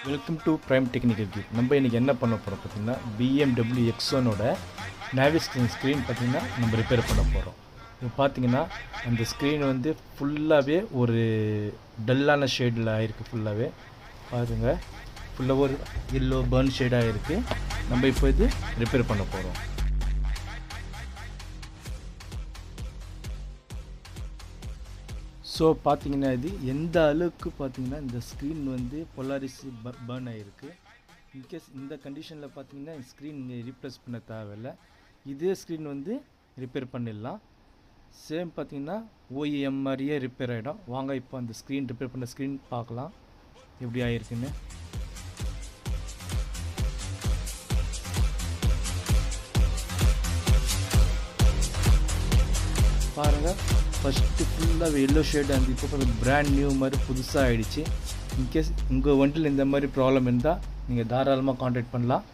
Welcome to Prime Technical Kit. நம்ம இன்றைக்கி என்ன பண்ண போகிறோம் பார்த்திங்கன்னா, BMW X1ஓட நேவிகேஷன் ஸ்க்ரீன் பார்த்திங்கன்னா நம்ம ரிப்பேர் பண்ண போகிறோம். இப்போ பார்த்திங்கன்னா அந்த ஸ்க்ரீன் வந்து ஃபுல்லாகவே ஒரு டல்லான ஷேடில் ஆகிருக்கு. ஃபுல்லாகவே பாருங்கள், ஃபுல்லாக ஒரு எல்லோ பர்ன் ஷேடாக இருக்குது. நம்ம இப்போ இது ரிப்பேர் பண்ண போகிறோம். ஸோ பார்த்தீங்கன்னா இது எந்த அளவுக்கு பார்த்தீங்கன்னா இந்த ஸ்க்ரீன் வந்து பொலாரிஸ் பர்ன் ஆகிருக்கு. இன்கேஸ் இந்த கண்டிஷனில் பார்த்தீங்கன்னா ஸ்க்ரீன் ரீப்ளேஸ் பண்ண தேவையில்லை. இதே ஸ்க்ரீன் வந்து ரிப்பேர் பண்ணிடலாம். சேம் பார்த்தீங்கன்னா ஓஇஎம் மாதிரியே ரிப்பேர் ஆகிடும். வாங்க இப்போ அந்த ஸ்க்ரீன் ரிப்பேர் பண்ண ஸ்க்ரீன் பார்க்கலாம் எப்படி ஆகிருக்குன்னு. பாருங்கள், ஃபஸ்ட்டு ஃபுல்லாக எல்லோ ஷேட் அந்த இப்போ பிராண்ட் நியூ மாதிரி புதுசாக ஆகிடுச்சு. இன்கேஸ் உங்கள் வண்டியில் இந்த மாதிரி ப்ராப்ளம் இருந்தால் நீங்கள் தாராளமாக கான்டாக்ட் பண்ணலாம்.